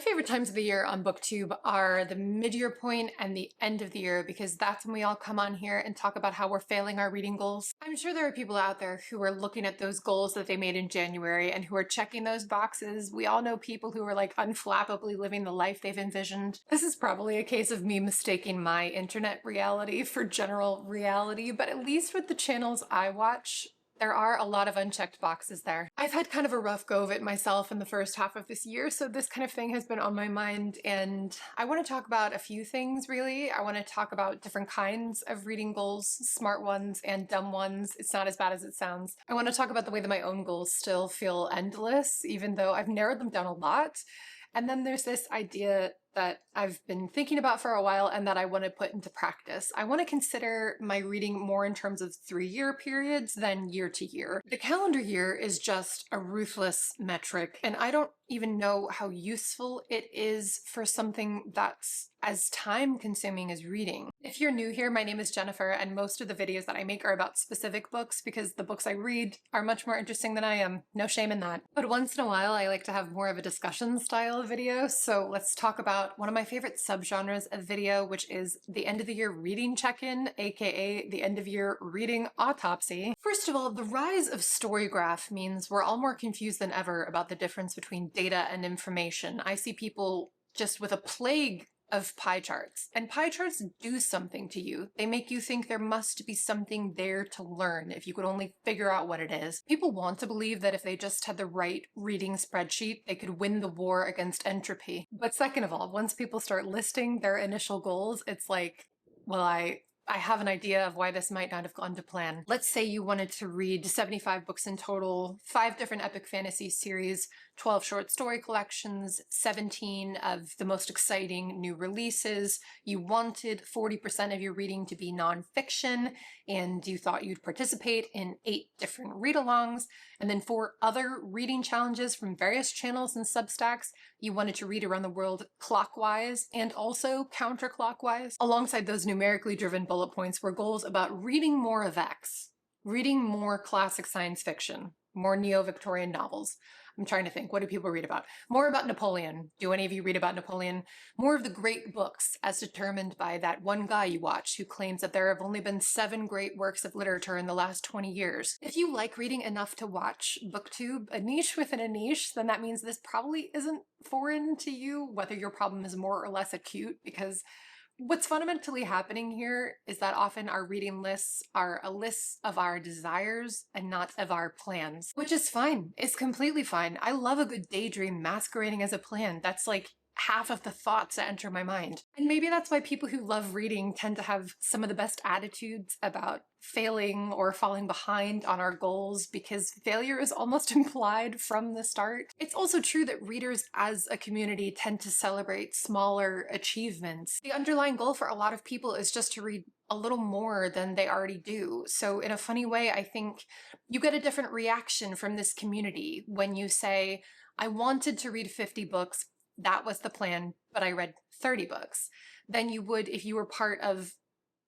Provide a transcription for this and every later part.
My favorite times of the year on BookTube are the mid-year point and the end of the year because that's when we all come on here and talk about how we're failing our reading goals. I'm sure there are people out there who are looking at those goals that they made in January and who are checking those boxes. We all know people who are like unflappably living the life they've envisioned. This is probably a case of me mistaking my internet reality for general reality, but at least with the channels I watch, there are a lot of unchecked boxes there. I've had kind of a rough go of it myself in the first half of this year, so this kind of thing has been on my mind, and I want to talk about a few things, really. I want to talk about different kinds of reading goals, smart ones and dumb ones. It's not as bad as it sounds. I want to talk about the way that my own goals still feel endless, even though I've narrowed them down a lot. And then there's this idea that I've been thinking about for a while and that I want to put into practice. I want to consider my reading more in terms of 3-year periods than year to year. The calendar year is just a ruthless metric, and I don't even know how useful it is for something that's as time-consuming as reading. If you're new here, my name is Jennifer, and most of the videos that I make are about specific books because the books I read are much more interesting than I am. No shame in that. But once in a while, I like to have more of a discussion style video, so let's talk about one of my favorite subgenres of video, which is the end of the year reading check-in, aka the end of year reading autopsy. First of all, the rise of Storygraph means we're all more confused than ever about the difference between data and information. I see people just with a plague of pie charts, and pie charts do something to you. They make you think there must be something there to learn if you could only figure out what it is. People want to believe that if they just had the right reading spreadsheet, they could win the war against entropy. But second of all, once people start listing their initial goals, it's like, well, I have an idea of why this might not have gone to plan. Let's say you wanted to read 75 books in total, 5 different epic fantasy series, 12 short story collections, 17 of the most exciting new releases. You wanted 40% of your reading to be nonfiction, and you thought you'd participate in 8 different read-alongs, and then 4 other reading challenges from various channels and Substacks. You wanted to read around the world clockwise and also counterclockwise. Alongside those numerically driven bullet points were goals about reading more of X, reading more classic science fiction, more neo-Victorian novels. I'm trying to think, what do people read about? More about Napoleon. Do any of you read about Napoleon? More of the great books as determined by that one guy you watch who claims that there have only been 7 great works of literature in the last 20 years. If you like reading enough to watch BookTube, a niche within a niche, then that means this probably isn't foreign to you, whether your problem is more or less acute, because what's fundamentally happening here is that often our reading lists are a list of our desires and not of our plans, which is fine. It's completely fine. I love a good daydream masquerading as a plan. That's like half of the thoughts that enter my mind. And maybe that's why people who love reading tend to have some of the best attitudes about failing or falling behind on our goals, because failure is almost implied from the start. It's also true that readers as a community tend to celebrate smaller achievements. The underlying goal for a lot of people is just to read a little more than they already do. So in a funny way, I think you get a different reaction from this community when you say, I wanted to read 50 books, that was the plan, but I read 30 books, than you would if you were part of,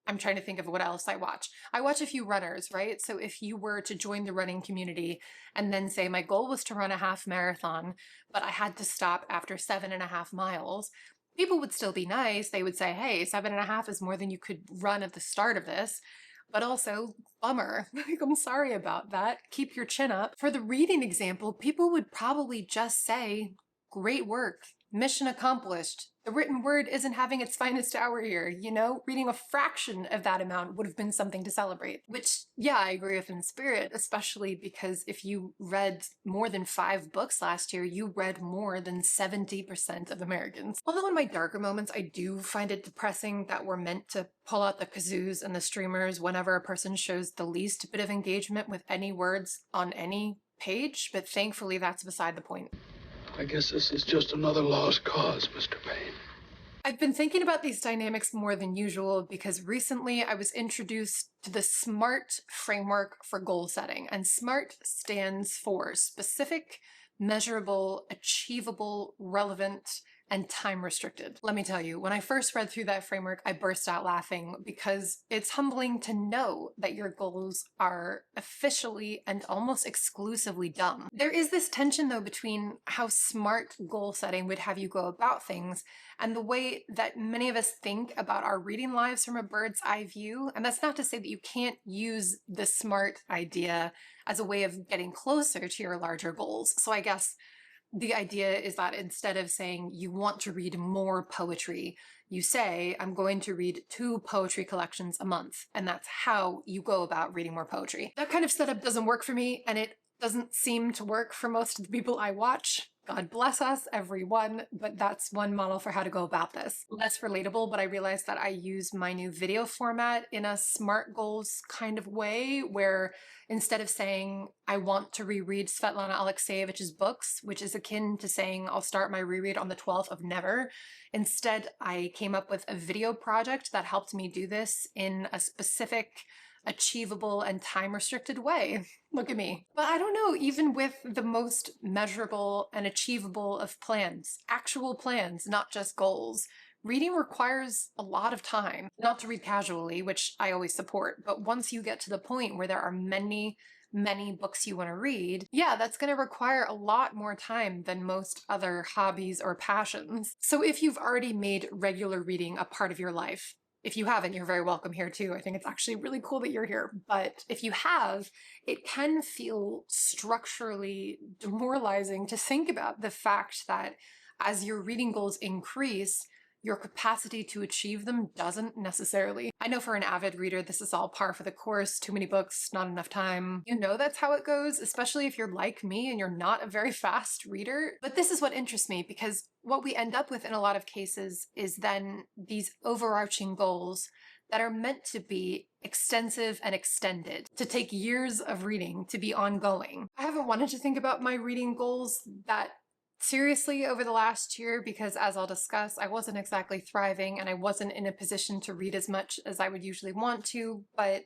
I'm trying to think of what else I watch. I watch a few runners, right? So if you were to join the running community and then say, my goal was to run a half marathon, but I had to stop after 7.5 miles, people would still be nice. They would say, hey, 7.5 is more than you could run at the start of this. But also, bummer. I'm sorry about that. Keep your chin up. For the reading example, people would probably just say, great work. Mission accomplished. The written word isn't having its finest hour here, you know? Reading a fraction of that amount would have been something to celebrate. Which, yeah, I agree with in spirit, especially because if you read more than 5 books last year, you read more than 70% of Americans. Although in my darker moments, I do find it depressing that we're meant to pull out the kazoos and the streamers whenever a person shows the least bit of engagement with any words on any page, but thankfully that's beside the point. I guess this is just another lost cause, Mr. Payne. I've been thinking about these dynamics more than usual because recently I was introduced to the SMART framework for goal setting, and SMART stands for specific, measurable, achievable, relevant, and time restricted. Let me tell you, when I first read through that framework, I burst out laughing because it's humbling to know that your goals are officially and almost exclusively dumb. There is this tension though between how smart goal setting would have you go about things and the way that many of us think about our reading lives from a bird's eye view. And that's not to say that you can't use the SMART idea as a way of getting closer to your larger goals. So I guess the idea is that instead of saying you want to read more poetry, you say, I'm going to read 2 poetry collections a month. And that's how you go about reading more poetry. That kind of setup doesn't work for me, and it doesn't seem to work for most of the people I watch. God bless us, everyone, but that's one model for how to go about this. Less relatable, but I realized that I use my new video format in a SMART goals kind of way, where instead of saying, I want to reread Svetlana Alexeyevich's books, which is akin to saying, I'll start my reread on the 12th of never, instead I came up with a video project that helped me do this in a specific, achievable and time-restricted way. Look at me. But I don't know, even with the most measurable and achievable of plans, actual plans, not just goals, reading requires a lot of time. Not to read casually, which I always support, but once you get to the point where there are many books you want to read, yeah, that's going to require a lot more time than most other hobbies or passions. So if you've already made regular reading a part of your life, if you haven't, you're very welcome here too. I think it's actually really cool that you're here. But if you have, it can feel structurally demoralizing to think about the fact that as your reading goals increase, your capacity to achieve them doesn't necessarily. I know for an avid reader, this is all par for the course. Too many books, not enough time. You know that's how it goes, especially if you're like me and you're not a very fast reader. But this is what interests me, because what we end up with in a lot of cases is then these overarching goals that are meant to be extensive and extended, to take years of reading, to be ongoing. I haven't wanted to think about my reading goals that seriously over the last year because, as I'll discuss, I wasn't exactly thriving and I wasn't in a position to read as much as I would usually want to, but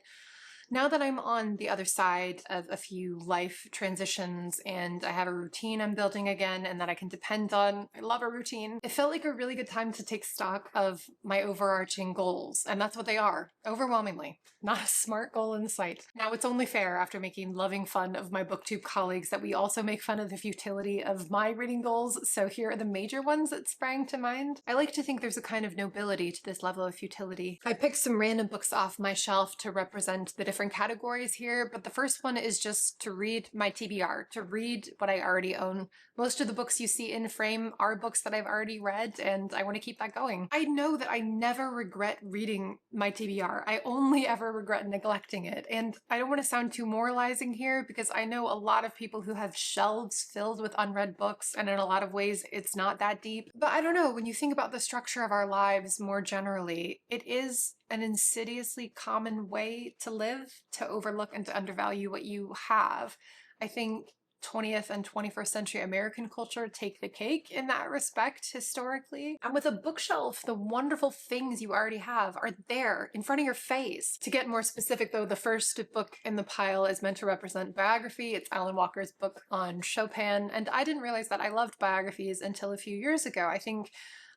now that I'm on the other side of a few life transitions and I have a routine I'm building again and that I can depend on, I love a routine, it felt like a really good time to take stock of my overarching goals. And that's what they are, overwhelmingly. Not a SMART goal in sight. Now, it's only fair after making loving fun of my booktube colleagues that we also make fun of the futility of my reading goals, so here are the major ones that sprang to mind. I like to think there's a kind of nobility to this level of futility. I picked some random books off my shelf to represent the different categories here, but the first one is just to read my TBR, to read what I already own. Most of the books you see in frame are books that I've already read, and I want to keep that going. I know that I never regret reading my TBR. I only ever regret neglecting it, and I don't want to sound too moralizing here because I know a lot of people who have shelves filled with unread books, and in a lot of ways it's not that deep. But I don't know, when you think about the structure of our lives more generally, it is an insidiously common way to live, to overlook and to undervalue what you have. I think 20th and 21st century American culture take the cake in that respect historically. And with a bookshelf, the wonderful things you already have are there in front of your face. To get more specific though, the first book in the pile is meant to represent biography. It's Alan Walker's book on Chopin. And I didn't realize that I loved biographies until a few years ago. I think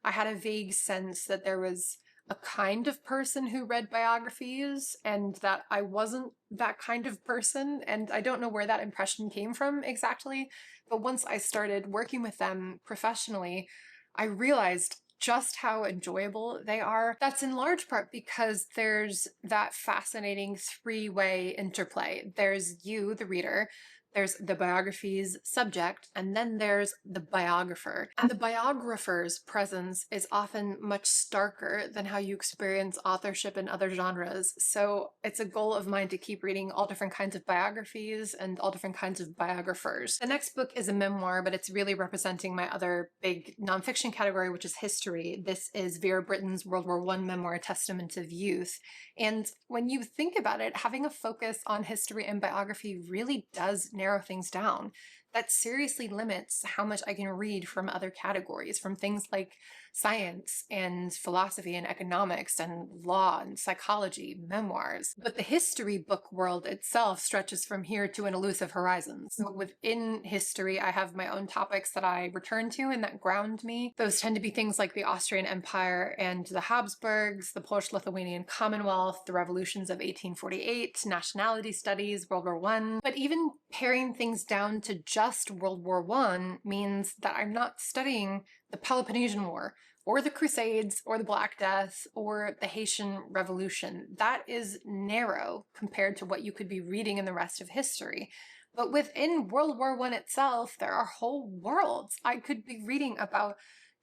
I had a vague sense that there was a kind of person who read biographies and that I wasn't that kind of person, and I don't know where that impression came from exactly, but once I started working with them professionally, I realized just how enjoyable they are. That's in large part because there's that fascinating three-way interplay. There's you, the reader, there's the biography's subject, and then there's the biographer. And the biographer's presence is often much starker than how you experience authorship in other genres. So it's a goal of mine to keep reading all different kinds of biographies and all different kinds of biographers. The next book is a memoir, but it's really representing my other big nonfiction category, which is history. This is Vera Brittain's World War I memoir, Testament of Youth. And when you think about it, having a focus on history and biography really does narrow things down. that seriously limits how much I can read from other categories, from things like science and philosophy and economics and law and psychology, memoirs. But the history book world itself stretches from here to an elusive horizon. So within history, I have my own topics that I return to and that ground me. Those tend to be things like the Austrian Empire and the Habsburgs, the Polish-Lithuanian Commonwealth, the revolutions of 1848, nationality studies, World War I. But even paring things down to just World War I means that I'm not studying the Peloponnesian War, or the Crusades, or the Black Death, or the Haitian Revolution. That is narrow compared to what you could be reading in the rest of history. But within World War I itself, there are whole worlds. I could be reading about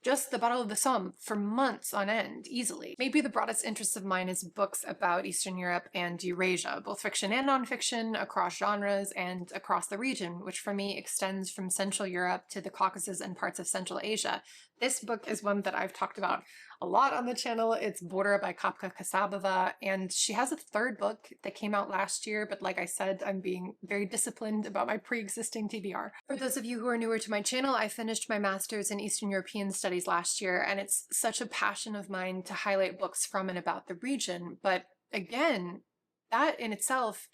just the Battle of the Somme for months on end, easily. Maybe the broadest interest of mine is books about Eastern Europe and Eurasia, both fiction and nonfiction, across genres and across the region, which for me extends from Central Europe to the Caucasus and parts of Central Asia. This book is one that I've talked about a lot on the channel. It's Border by Kapka Kassabova, and she has a third book that came out last year, but like I said, I'm being very disciplined about my pre-existing TBR. For those of you who are newer to my channel, I finished my master's in Eastern European Studies last year, and it's such a passion of mine to highlight books from and about the region. But again, that in itself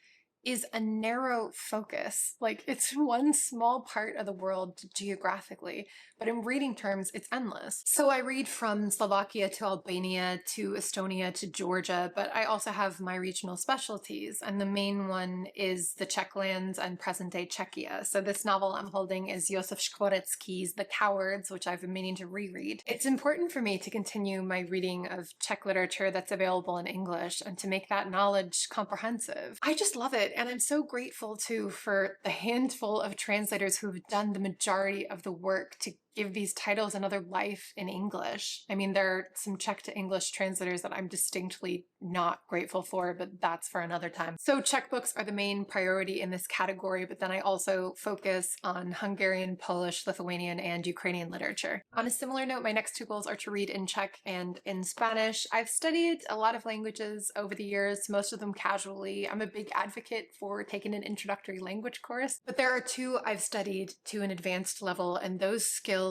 is a narrow focus. Like, it's one small part of the world geographically, but in reading terms, it's endless. So I read from Slovakia to Albania to Estonia to Georgia, but I also have my regional specialties, and the main one is the Czech lands and present-day Czechia. So this novel I'm holding is Josef Škvorecký's The Cowards, which I've been meaning to reread. It's important for me to continue my reading of Czech literature that's available in English and to make that knowledge comprehensive. I just love it. And I'm so grateful too for the handful of translators who've done the majority of the work to give these titles another life in English. I mean, there are some Czech to English translators that I'm distinctly not grateful for, but that's for another time. So Czech books are the main priority in this category, but then I also focus on Hungarian, Polish, Lithuanian, and Ukrainian literature. On a similar note, my next two goals are to read in Czech and in Spanish. I've studied a lot of languages over the years, most of them casually. I'm a big advocate for taking an introductory language course, but there are two I've studied to an advanced level, and those skills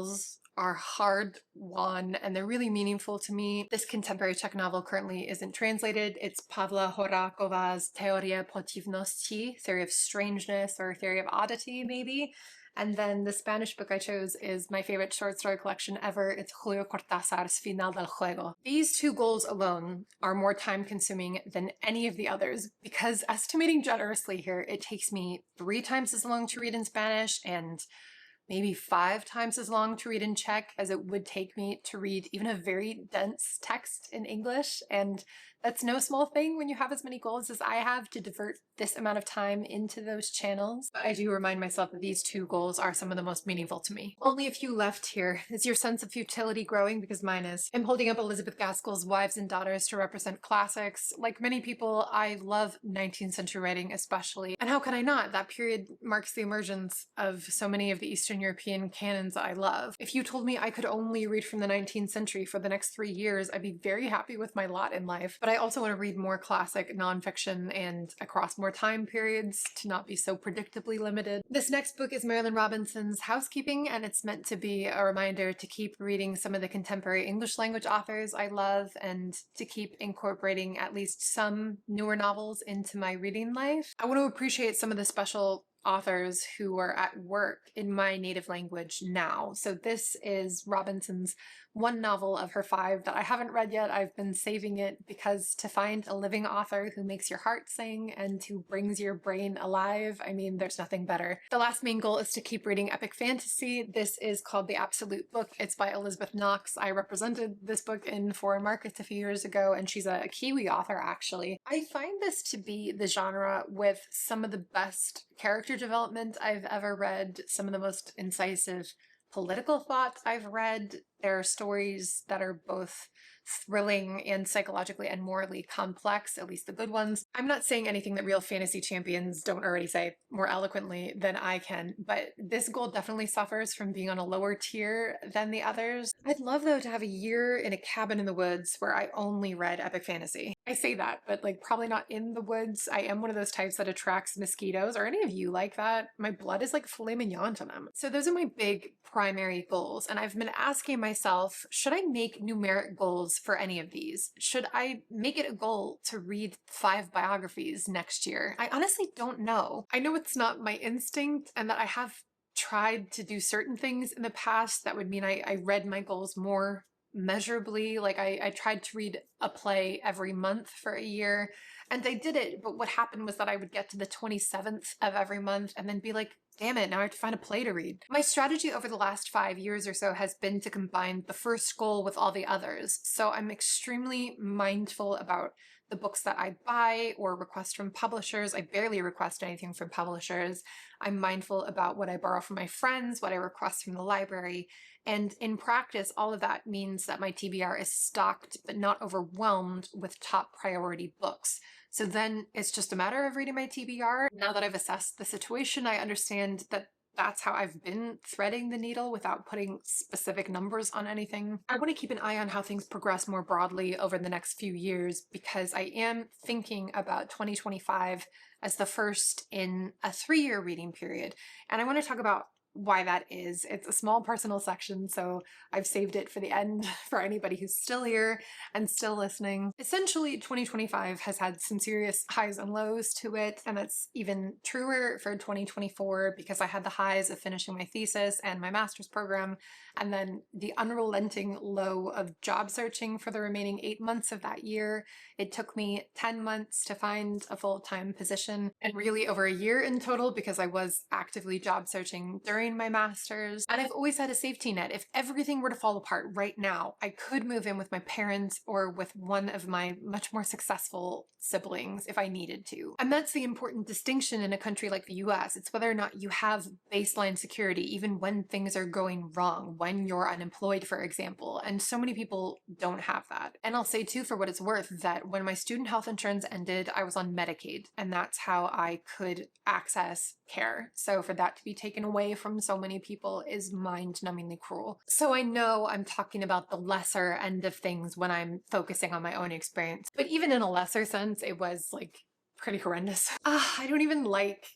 are hard-won and they're really meaningful to me. This contemporary Czech novel currently isn't translated. It's Pavla Horáková's Teorie, podivnosti, Theory of Strangeness, or Theory of Oddity, maybe. And then the Spanish book I chose is my favorite short story collection ever. It's Julio Cortázar's Final del Juego. These two goals alone are more time-consuming than any of the others because, estimating generously here, it takes me 3 times as long to read in Spanish and maybe 5 times as long to read in Czech as it would take me to read even a very dense text in English. And that's no small thing when you have as many goals as I have to divert this amount of time into those channels. But I do remind myself that these 2 goals are some of the most meaningful to me. Only a few left here. Is your sense of futility growing? Because mine is. I'm holding up Elizabeth Gaskell's Wives and Daughters to represent classics. Like many people, I love 19th century writing especially. And how can I not? That period marks the emergence of so many of the Eastern European canons I love. If you told me I could only read from the 19th century for the next 3 years, I'd be very happy with my lot in life. But I also want to read more classic nonfiction and across more time periods to not be so predictably limited. This next book is Marilynne Robinson's Housekeeping, and it's meant to be a reminder to keep reading some of the contemporary English language authors I love and to keep incorporating at least some newer novels into my reading life. I want to appreciate some of the special authors who are at work in my native language now. So this is Robinson's one novel of her 5 that I haven't read yet. I've been saving it because to find a living author who makes your heart sing and who brings your brain alive, I mean, there's nothing better. The last main goal is to keep reading epic fantasy. This is called The Absolute Book. It's by Elizabeth Knox. I represented this book in foreign markets a few years ago, and she's a Kiwi author, actually. I find this to be the genre with some of the best character development I've ever read, some of the most incisive political thought I've read, They're stories that are both thrilling and psychologically and morally complex, at least the good ones. I'm not saying anything that real fantasy champions don't already say more eloquently than I can, but this goal definitely suffers from being on a lower tier than the others. I'd love, though, to have a year in a cabin in the woods where I only read epic fantasy. I say that, but like probably not in the woods. I am one of those types that attracts mosquitoes. Are any of you like that? My blood is like filet mignon to them. So those are my big primary goals. And I've been asking myself, should I make numeric goals for any of these? Should I make it a goal to read 5 biographies next year? I honestly don't know. I know it's not my instinct and that I have tried to do certain things in the past that would mean I read my goals more measurably. Like I tried to read a play every month for a year and I did it. But what happened was that I would get to the 27th of every month and then be like, damn it, now I have to find a play to read. My strategy over the last 5 years or so has been to combine the first goal with all the others. So I'm extremely mindful about the books that I buy or request from publishers. I barely request anything from publishers. I'm mindful about what I borrow from my friends, what I request from the library. And in practice, all of that means that my TBR is stocked but not overwhelmed with top priority books. So then it's just a matter of reading my TBR. Now that I've assessed the situation, I understand that that's how I've been threading the needle without putting specific numbers on anything. I want to keep an eye on how things progress more broadly over the next few years because I am thinking about 2025 as the first in a 3-year reading period. And I want to talk about why that is. It's a small personal section, so I've saved it for the end for anybody who's still here and still listening. Essentially, 2025 has had some serious highs and lows to it, and that's even truer for 2024 because I had the highs of finishing my thesis and my master's program, and then the unrelenting low of job searching for the remaining 8 months of that year. It took me 10 months to find a full-time position, and really over a year in total because I was actively job searching during my master's. And I've always had a safety net. If everything were to fall apart right now, I could move in with my parents or with one of my much more successful siblings if I needed to. And that's the important distinction in a country like the US. It's whether or not you have baseline security, even when things are going wrong, when you're unemployed, for example. And so many people don't have that. And I'll say too, for what it's worth, that when my student health insurance ended, I was on Medicaid, and that's how I could access care. So for that to be taken away from so many people is mind-numbingly cruel. So I know I'm talking about the lesser end of things when I'm focusing on my own experience, but even in a lesser sense, it was like pretty horrendous. I don't even like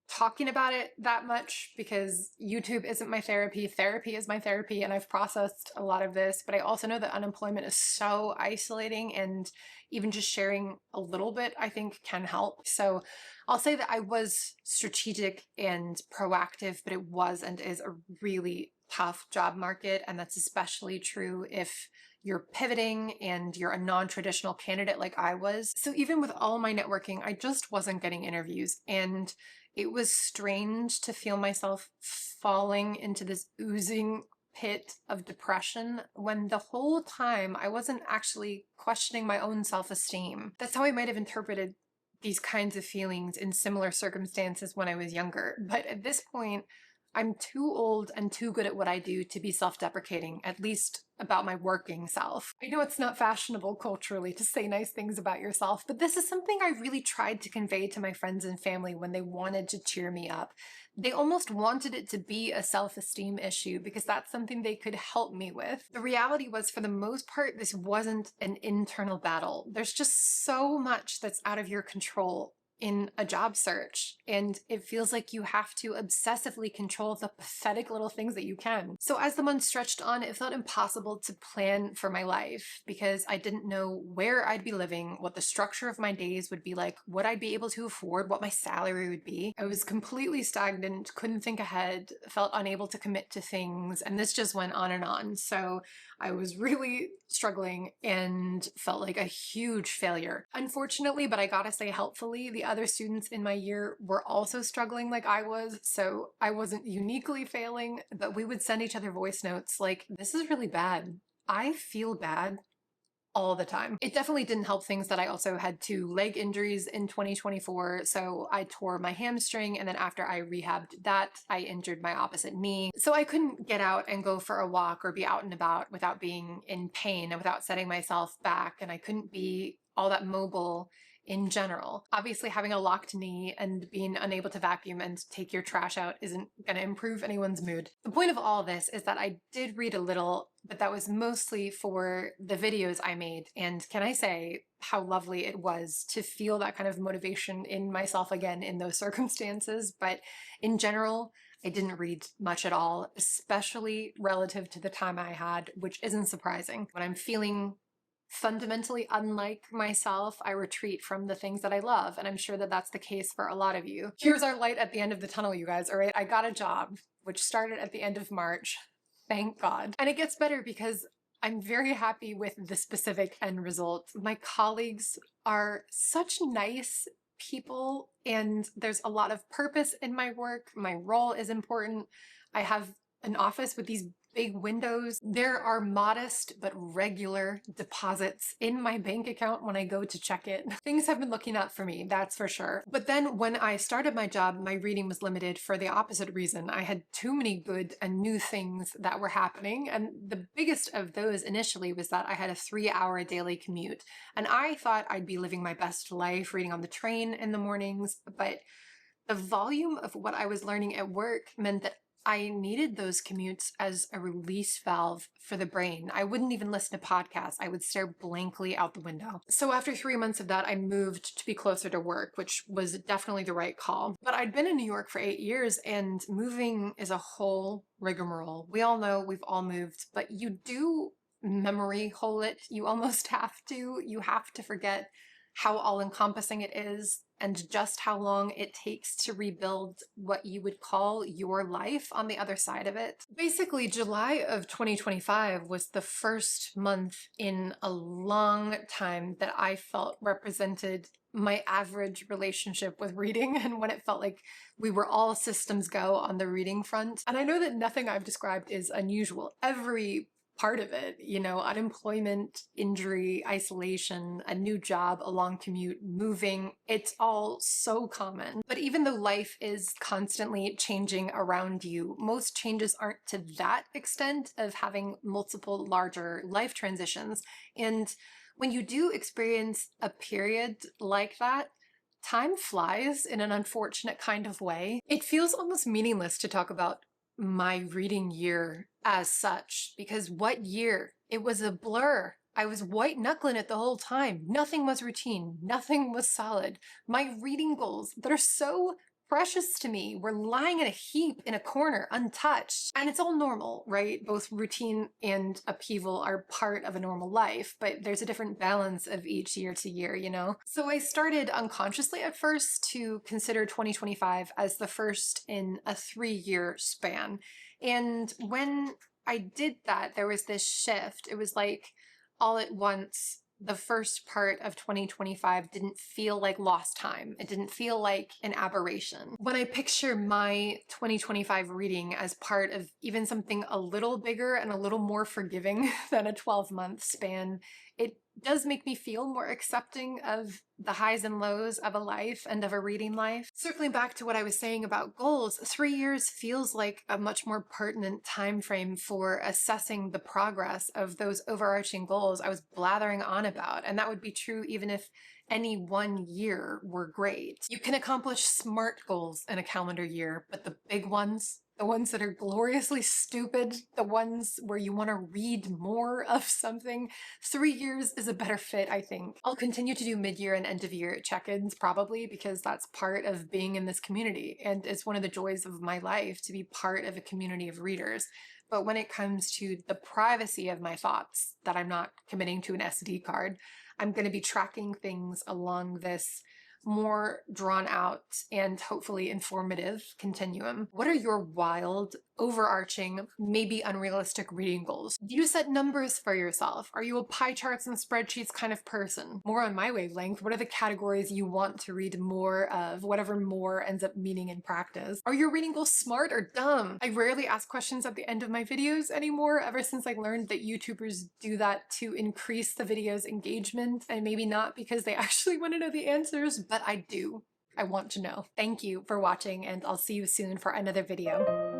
talking about it that much because YouTube isn't my therapy. Therapy is my therapy, and I've processed a lot of this, but I also know that unemployment is so isolating, and even just sharing a little bit, I think, can help. So I'll say that I was strategic and proactive, but it was and is a really tough job market, and that's especially true if you're pivoting and you're a non-traditional candidate like I was. So even with all my networking, I just wasn't getting interviews, and it was strange to feel myself falling into this oozing pit of depression when the whole time I wasn't actually questioning my own self-esteem. That's how I might have interpreted these kinds of feelings in similar circumstances when I was younger. But at this point, I'm too old and too good at what I do to be self-deprecating, at least about my working self. I know it's not fashionable culturally to say nice things about yourself, but this is something I really tried to convey to my friends and family when they wanted to cheer me up. They almost wanted it to be a self-esteem issue because that's something they could help me with. The reality was, for the most part, this wasn't an internal battle. There's just so much that's out of your control in a job search, and it feels like you have to obsessively control the pathetic little things that you can. So as the months stretched on, it felt impossible to plan for my life because I didn't know where I'd be living, what the structure of my days would be like, what I'd be able to afford, what my salary would be. I was completely stagnant, couldn't think ahead, felt unable to commit to things, and this just went on and on. So I was really struggling and felt like a huge failure. Unfortunately, but I gotta say helpfully, the other students in my year were also struggling like I was, so I wasn't uniquely failing, but we would send each other voice notes like, this is really bad. I feel bad. all the time. It definitely didn't help things that I also had 2 leg injuries in 2024. So I tore my hamstring, and then after I rehabbed that, I injured my opposite knee. So I couldn't get out and go for a walk or be out and about without being in pain and without setting myself back. And I couldn't be all that mobile in general. Obviously, having a locked knee and being unable to vacuum and take your trash out isn't going to improve anyone's mood. The point of all this is that I did read a little, but that was mostly for the videos I made. And can I say how lovely it was to feel that kind of motivation in myself again in those circumstances. But in general, I didn't read much at all, especially relative to the time I had, which isn't surprising. When I'm feeling fundamentally unlike myself, I retreat from the things that I love. And I'm sure that that's the case for a lot of you. Here's our light at the end of the tunnel, you guys. All right, I got a job, which started at the end of March. Thank God. And it gets better because I'm very happy with the specific end result. My colleagues are such nice people, and there's a lot of purpose in my work. My role is important. I have an office with these big windows. There are modest but regular deposits in my bank account when I go to check it. Things have been looking up for me, that's for sure. But then when I started my job, my reading was limited for the opposite reason. I had too many good and new things that were happening. And the biggest of those initially was that I had a 3-hour daily commute. And I thought I'd be living my best life reading on the train in the mornings, but the volume of what I was learning at work meant that I needed those commutes as a release valve for the brain. I wouldn't even listen to podcasts. I would stare blankly out the window. So after 3 months of that, I moved to be closer to work, which was definitely the right call. But I'd been in New York for 8 years, and moving is a whole rigmarole. We all know we've all moved, but you do memory hole it. You almost have to. You have to forget how all-encompassing it is and just how long it takes to rebuild what you would call your life on the other side of it. Basically, July of 2025 was the first month in a long time that I felt represented my average relationship with reading, and when it felt like we were all systems go on the reading front. And I know that nothing I've described is unusual. Every part of it, you know, unemployment, injury, isolation, a new job, a long commute, moving, it's all so common. But even though life is constantly changing around you, most changes aren't to that extent of having multiple larger life transitions. And when you do experience a period like that, time flies in an unfortunate kind of way. It feels almost meaningless to talk about my reading year as such, because what year? It was a blur. I was white knuckling it the whole time. Nothing was routine. Nothing was solid. My reading goals that are so precious to me were lying in a heap in a corner, untouched. And it's all normal, right? Both routine and upheaval are part of a normal life, but there's a different balance of each year to year, you know? So I started unconsciously at first to consider 2025 as the first in a 3-year span. And when I did that, there was this shift. It was like all at once, the first part of 2025 didn't feel like lost time. It didn't feel like an aberration. When I picture my 2025 reading as part of even something a little bigger and a little more forgiving than a 12-month span, it does make me feel more accepting of the highs and lows of a life and of a reading life. Circling back to what I was saying about goals, 3 years feels like a much more pertinent time frame for assessing the progress of those overarching goals I was blathering on about. And that would be true even if any one year were great. You can accomplish SMART goals in a calendar year, but the big ones, the ones that are gloriously stupid, the ones where you want to read more of something, 3 years is a better fit, I think. I'll continue to do mid-year and end-of-year check-ins probably because that's part of being in this community, and it's one of the joys of my life to be part of a community of readers. But when it comes to the privacy of my thoughts, that I'm not committing to an SD card, I'm going to be tracking things along this more drawn out and hopefully informative continuum. What are your wild overarching, maybe unrealistic reading goals? Do you set numbers for yourself? Are you a pie charts and spreadsheets kind of person? More on my wavelength, what are the categories you want to read more of, whatever more ends up meaning in practice? Are your reading goals smart or dumb? I rarely ask questions at the end of my videos anymore, ever since I learned that YouTubers do that to increase the video's engagement, and maybe not because they actually want to know the answers, but I do. I want to know. Thank you for watching, and I'll see you soon for another video.